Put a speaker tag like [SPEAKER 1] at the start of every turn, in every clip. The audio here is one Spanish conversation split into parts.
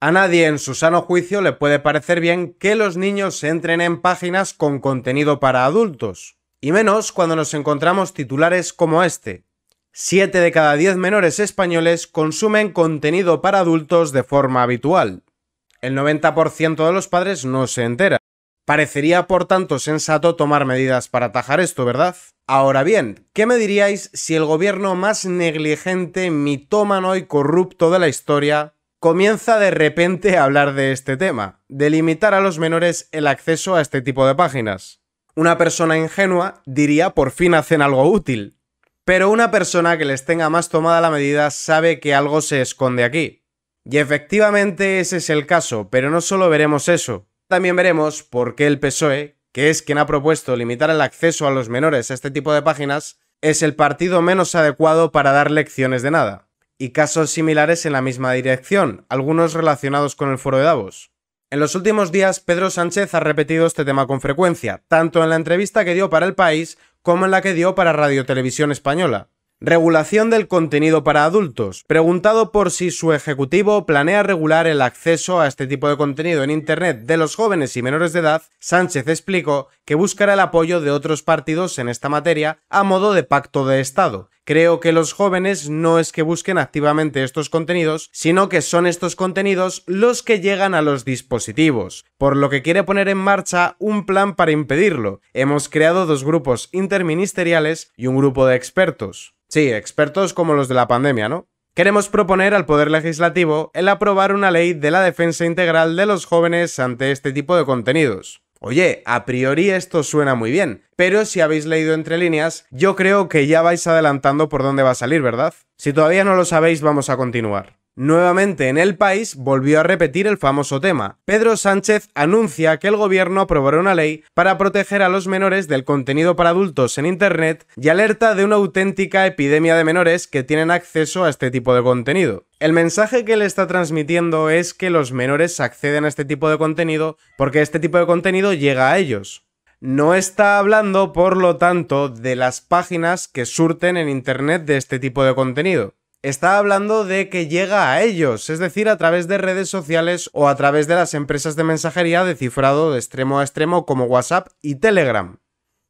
[SPEAKER 1] A nadie en su sano juicio le puede parecer bien que los niños entren en páginas con contenido para adultos, y menos cuando nos encontramos titulares como este. 7 de cada 10 menores españoles consumen contenido para adultos de forma habitual. El 90% de los padres no se entera. Parecería, por tanto, sensato tomar medidas para atajar esto, ¿verdad? Ahora bien, ¿qué me diríais si el gobierno más negligente, mitómano y corrupto de la historia comienza de repente a hablar de este tema, de limitar a los menores el acceso a este tipo de páginas? Una persona ingenua diría por fin hacen algo útil, pero una persona que les tenga más tomada la medida sabe que algo se esconde aquí. Y efectivamente ese es el caso, pero no solo veremos eso, también veremos por qué el PSOE, que es quien ha propuesto limitar el acceso a los menores a este tipo de páginas, es el partido menos adecuado para dar lecciones de nada. Y casos similares en la misma dirección, algunos relacionados con el foro de Davos. En los últimos días, Pedro Sánchez ha repetido este tema con frecuencia, tanto en la entrevista que dio para El País como en la que dio para Radio Televisión Española. Regulación del contenido para adultos. Preguntado por si su ejecutivo planea regular el acceso a este tipo de contenido en Internet de los jóvenes y menores de edad, Sánchez explicó que buscará el apoyo de otros partidos en esta materia a modo de pacto de Estado. Creo que los jóvenes no es que busquen activamente estos contenidos, sino que son estos contenidos los que llegan a los dispositivos, por lo que quiere poner en marcha un plan para impedirlo. Hemos creado 2 grupos interministeriales y un grupo de expertos. Sí, expertos como los de la pandemia, ¿no? Queremos proponer al Poder Legislativo el aprobar una ley de la defensa integral de los jóvenes ante este tipo de contenidos. Oye, a priori esto suena muy bien, pero si habéis leído entre líneas, yo creo que ya vais adelantando por dónde va a salir, ¿verdad? Si todavía no lo sabéis, vamos a continuar. Nuevamente en El País volvió a repetir el famoso tema. Pedro Sánchez anuncia que el gobierno aprobará una ley para proteger a los menores del contenido para adultos en Internet y alerta de una auténtica epidemia de menores que tienen acceso a este tipo de contenido. El mensaje que le está transmitiendo es que los menores acceden a este tipo de contenido porque este tipo de contenido llega a ellos. No está hablando, por lo tanto, de las páginas que surten en Internet de este tipo de contenido. Está hablando de que llega a ellos, es decir, a través de redes sociales o a través de las empresas de mensajería de cifrado de extremo a extremo como WhatsApp y Telegram.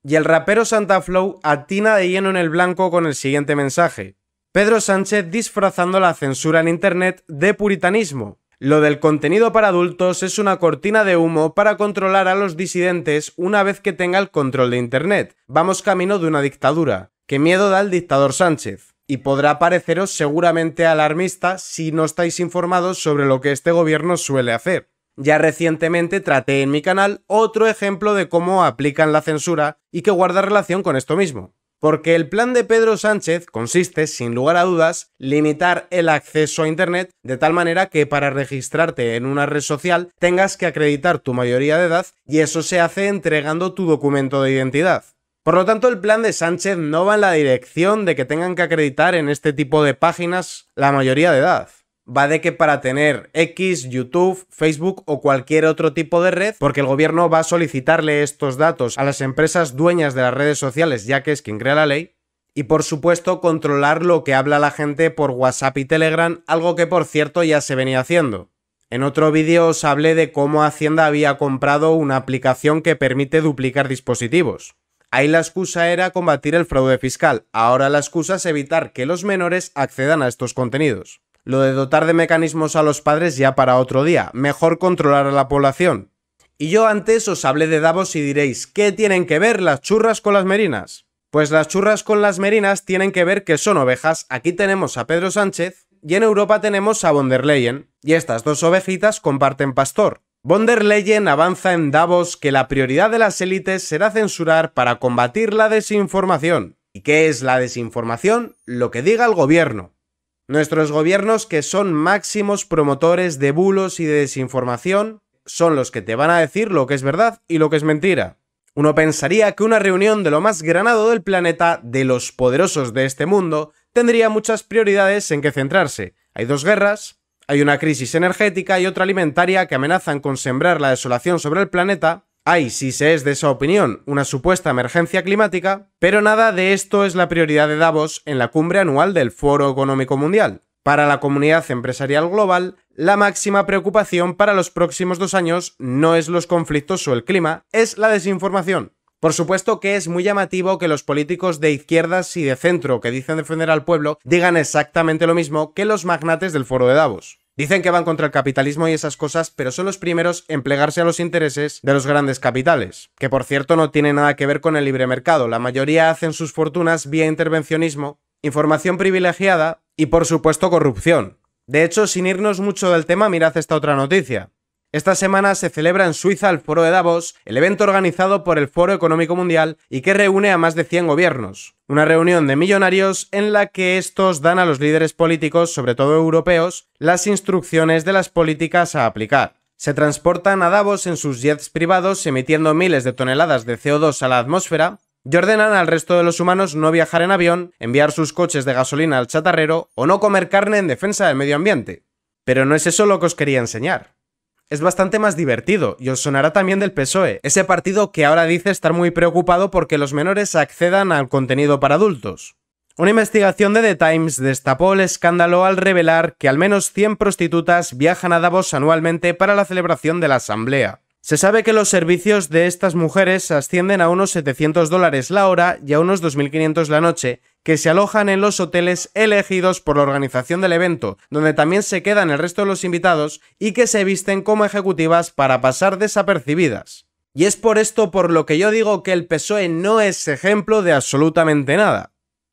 [SPEAKER 1] Y el rapero Santaflow atina de lleno en el blanco con el siguiente mensaje. Pedro Sánchez disfrazando la censura en Internet de puritanismo. Lo del contenido para adultos es una cortina de humo para controlar a los disidentes una vez que tenga el control de Internet. Vamos camino de una dictadura. ¡Qué miedo da el dictador Sánchez! Y podrá pareceros seguramente alarmista si no estáis informados sobre lo que este gobierno suele hacer. Ya recientemente traté en mi canal otro ejemplo de cómo aplican la censura y que guarda relación con esto mismo. Porque el plan de Pedro Sánchez consiste, sin lugar a dudas, limitar el acceso a Internet de tal manera que para registrarte en una red social tengas que acreditar tu mayoría de edad y eso se hace entregando tu documento de identidad. Por lo tanto, el plan de Sánchez no va en la dirección de que tengan que acreditar en este tipo de páginas la mayoría de edad. Va de que para tener X, YouTube, Facebook o cualquier otro tipo de red, porque el gobierno va a solicitarle estos datos a las empresas dueñas de las redes sociales, ya que es quien crea la ley, y por supuesto controlar lo que habla la gente por WhatsApp y Telegram, algo que por cierto ya se venía haciendo. En otro vídeo os hablé de cómo Hacienda había comprado una aplicación que permite duplicar dispositivos. Ahí la excusa era combatir el fraude fiscal, ahora la excusa es evitar que los menores accedan a estos contenidos. Lo de dotar de mecanismos a los padres ya para otro día, mejor controlar a la población. Y yo antes os hablé de Davos y diréis, ¿qué tienen que ver las churras con las merinas? Pues las churras con las merinas tienen que ver que son ovejas, aquí tenemos a Pedro Sánchez y en Europa tenemos a von der Leyen, y estas 2 ovejitas comparten pastor. Von der Leyen avanza en Davos que la prioridad de las élites será censurar para combatir la desinformación. ¿Y qué es la desinformación? Lo que diga el gobierno. Nuestros gobiernos, que son máximos promotores de bulos y de desinformación, son los que te van a decir lo que es verdad y lo que es mentira. Uno pensaría que una reunión de lo más granado del planeta, de los poderosos de este mundo, tendría muchas prioridades en que centrarse. Hay 2 guerras, hay una crisis energética y otra alimentaria que amenazan con sembrar la desolación sobre el planeta, hay, si se es de esa opinión, una supuesta emergencia climática, pero nada de esto es la prioridad de Davos en la cumbre anual del Foro Económico Mundial. Para la comunidad empresarial global, la máxima preocupación para los próximos 2 años no es los conflictos o el clima, es la desinformación. Por supuesto que es muy llamativo que los políticos de izquierdas y de centro que dicen defender al pueblo digan exactamente lo mismo que los magnates del foro de Davos. Dicen que van contra el capitalismo y esas cosas, pero son los primeros en plegarse a los intereses de los grandes capitales, que por cierto no tiene nada que ver con el libre mercado. La mayoría hacen sus fortunas vía intervencionismo, información privilegiada y por supuesto corrupción. De hecho, sin irnos mucho del tema, mirad esta otra noticia. Esta semana se celebra en Suiza el Foro de Davos, el evento organizado por el Foro Económico Mundial y que reúne a más de 100 gobiernos. Una reunión de millonarios en la que estos dan a los líderes políticos, sobre todo europeos, las instrucciones de las políticas a aplicar. Se transportan a Davos en sus jets privados emitiendo miles de toneladas de CO2 a la atmósfera y ordenan al resto de los humanos no viajar en avión, enviar sus coches de gasolina al chatarrero o no comer carne en defensa del medio ambiente. Pero no es eso lo que os quería enseñar. Es bastante más divertido y os sonará también del PSOE, ese partido que ahora dice estar muy preocupado porque los menores accedan al contenido para adultos. Una investigación de The Times destapó el escándalo al revelar que al menos 100 prostitutas viajan a Davos anualmente para la celebración de la asamblea. Se sabe que los servicios de estas mujeres ascienden a unos $700 la hora y a unos 2.500 la noche, que se alojan en los hoteles elegidos por la organización del evento, donde también se quedan el resto de los invitados y que se visten como ejecutivas para pasar desapercibidas. Y es por esto por lo que yo digo que el PSOE no es ejemplo de absolutamente nada.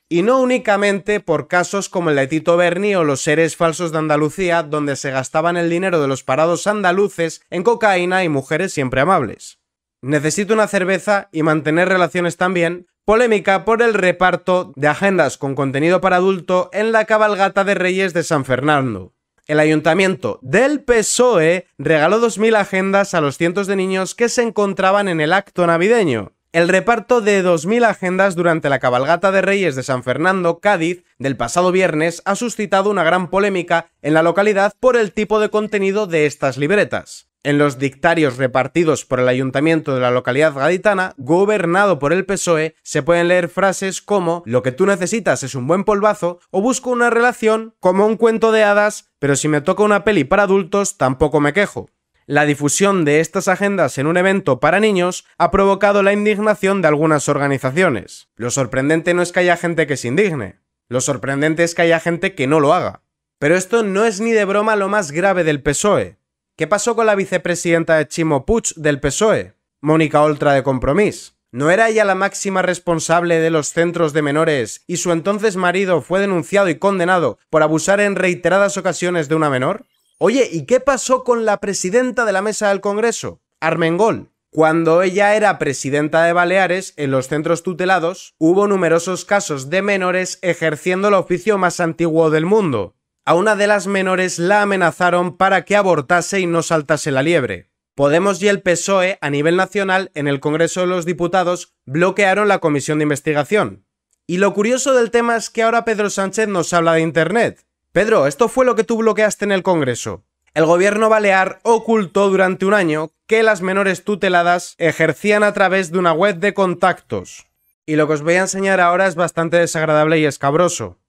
[SPEAKER 1] Y no únicamente por casos como el de Tito Berni o los seres falsos de Andalucía, donde se gastaban el dinero de los parados andaluces en cocaína y mujeres siempre amables. Necesito una cerveza y mantener relaciones también. Polémica por el reparto de agendas con contenido para adulto en la cabalgata de Reyes de San Fernando. El ayuntamiento del PSOE regaló 2.000 agendas a los cientos de niños que se encontraban en el acto navideño. El reparto de 2.000 agendas durante la cabalgata de Reyes de San Fernando, Cádiz, del pasado viernes ha suscitado una gran polémica en la localidad por el tipo de contenido de estas libretas. En los dictarios repartidos por el ayuntamiento de la localidad gaditana, gobernado por el PSOE, se pueden leer frases como «Lo que tú necesitas es un buen polvazo» o «Busco una relación como un cuento de hadas, pero si me toca una peli para adultos tampoco me quejo». La difusión de estas agendas en un evento para niños ha provocado la indignación de algunas organizaciones. Lo sorprendente no es que haya gente que se indigne, lo sorprendente es que haya gente que no lo haga. Pero esto no es ni de broma lo más grave del PSOE. ¿Qué pasó con la vicepresidenta de Ximo Puig del PSOE? Mónica Oltra de Compromís. ¿No era ella la máxima responsable de los centros de menores y su entonces marido fue denunciado y condenado por abusar en reiteradas ocasiones de una menor? Oye, ¿y qué pasó con la presidenta de la mesa del Congreso? Armengol. Cuando ella era presidenta de Baleares, en los centros tutelados, hubo numerosos casos de menores ejerciendo el oficio más antiguo del mundo. A una de las menores la amenazaron para que abortase y no saltase la liebre. Podemos y el PSOE, a nivel nacional, en el Congreso de los Diputados, bloquearon la comisión de investigación. Y lo curioso del tema es que ahora Pedro Sánchez nos habla de Internet. Pedro, esto fue lo que tú bloqueaste en el Congreso. El gobierno balear ocultó durante un año que las menores tuteladas ejercían a través de una web de contactos. Y lo que os voy a enseñar ahora es bastante desagradable y escabroso.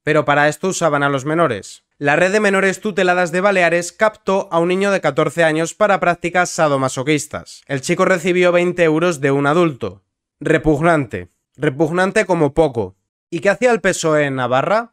[SPEAKER 1] Pero para esto usaban a los menores. La red de menores tuteladas de Baleares captó a un niño de 14 años para prácticas sadomasoquistas. El chico recibió 20 euros de un adulto. Repugnante. Repugnante como poco. ¿Y qué hacía el PSOE en Navarra?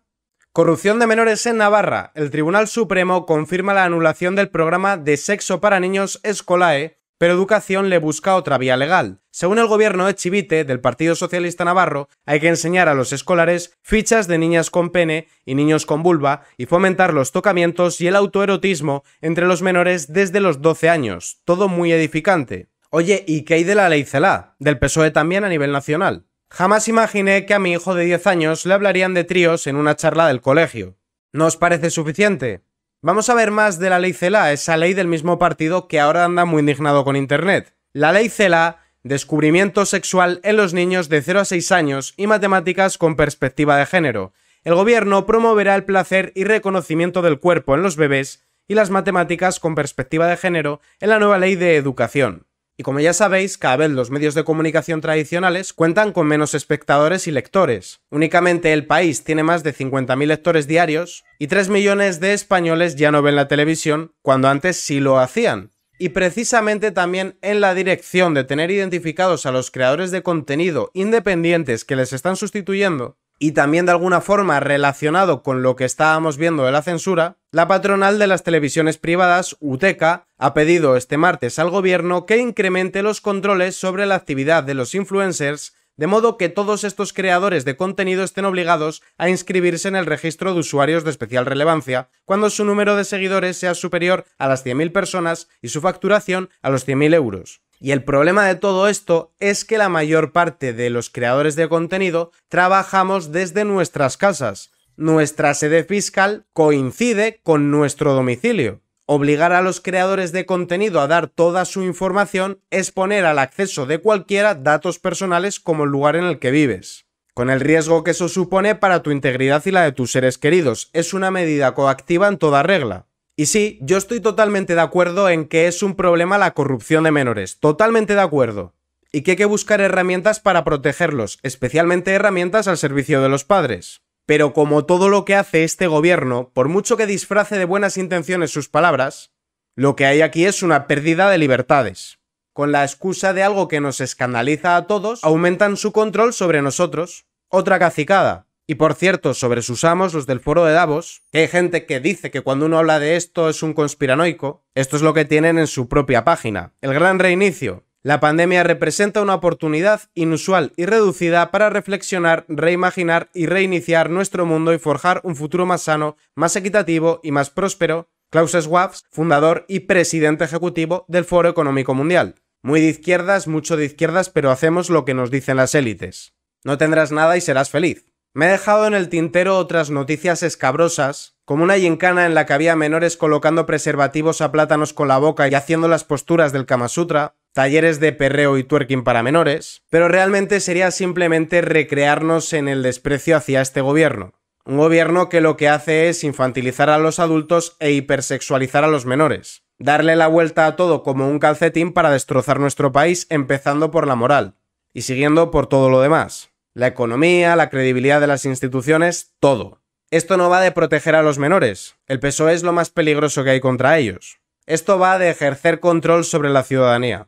[SPEAKER 1] Corrupción de menores en Navarra. El Tribunal Supremo confirma la anulación del programa de sexo para niños Escolae, pero Educación le busca otra vía legal. Según el gobierno de Chivite, del Partido Socialista Navarro, hay que enseñar a los escolares fichas de niñas con pene y niños con vulva y fomentar los tocamientos y el autoerotismo entre los menores desde los 12 años. Todo muy edificante. Oye, ¿y qué hay de la ley Celaá? Del PSOE también a nivel nacional. Jamás imaginé que a mi hijo de 10 años le hablarían de tríos en una charla del colegio. ¿No os parece suficiente? Vamos a ver más de la ley Celaá, esa ley del mismo partido que ahora anda muy indignado con Internet. La ley Celaá, descubrimiento sexual en los niños de 0 a 6 años y matemáticas con perspectiva de género. El gobierno promoverá el placer y reconocimiento del cuerpo en los bebés y las matemáticas con perspectiva de género en la nueva ley de educación. Y como ya sabéis, cada vez los medios de comunicación tradicionales cuentan con menos espectadores y lectores. Únicamente El País tiene más de 50.000 lectores diarios y 3 millones de españoles ya no ven la televisión, cuando antes sí lo hacían. Y precisamente también en la dirección de tener identificados a los creadores de contenido independientes que les están sustituyendo, y también de alguna forma relacionado con lo que estábamos viendo de la censura, la patronal de las televisiones privadas, UTECA, ha pedido este martes al gobierno que incremente los controles sobre la actividad de los influencers, de modo que todos estos creadores de contenido estén obligados a inscribirse en el registro de usuarios de especial relevancia cuando su número de seguidores sea superior a las 100.000 personas y su facturación a los 100.000 euros. Y el problema de todo esto es que la mayor parte de los creadores de contenido trabajamos desde nuestras casas. Nuestra sede fiscal coincide con nuestro domicilio. Obligar a los creadores de contenido a dar toda su información es poner al acceso de cualquiera datos personales como el lugar en el que vives, con el riesgo que eso supone para tu integridad y la de tus seres queridos. Es una medida coactiva en toda regla. Y sí, yo estoy totalmente de acuerdo en que es un problema la corrupción de menores, totalmente de acuerdo. Y que hay que buscar herramientas para protegerlos, especialmente herramientas al servicio de los padres. Pero como todo lo que hace este gobierno, por mucho que disfrace de buenas intenciones sus palabras, lo que hay aquí es una pérdida de libertades. Con la excusa de algo que nos escandaliza a todos, aumentan su control sobre nosotros. Otra cacicada. Y por cierto, sobre sus amos, los del foro de Davos, que hay gente que dice que cuando uno habla de esto es un conspiranoico, esto es lo que tienen en su propia página. El gran reinicio. La pandemia representa una oportunidad inusual y reducida para reflexionar, reimaginar y reiniciar nuestro mundo y forjar un futuro más sano, más equitativo y más próspero. Klaus Schwab, fundador y presidente ejecutivo del Foro Económico Mundial. Muy de izquierdas, mucho de izquierdas, pero hacemos lo que nos dicen las élites. No tendrás nada y serás feliz. Me he dejado en el tintero otras noticias escabrosas, como una gincana en la que había menores colocando preservativos a plátanos con la boca y haciendo las posturas del Kama Sutra, talleres de perreo y twerking para menores, pero realmente sería simplemente recrearnos en el desprecio hacia este gobierno. Un gobierno que lo que hace es infantilizar a los adultos e hipersexualizar a los menores. Darle la vuelta a todo como un calcetín para destrozar nuestro país, empezando por la moral, y siguiendo por todo lo demás. La economía, la credibilidad de las instituciones, todo. Esto no va de proteger a los menores. El PSOE es lo más peligroso que hay contra ellos. Esto va de ejercer control sobre la ciudadanía.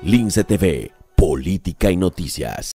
[SPEAKER 2] Lince TV, política y noticias.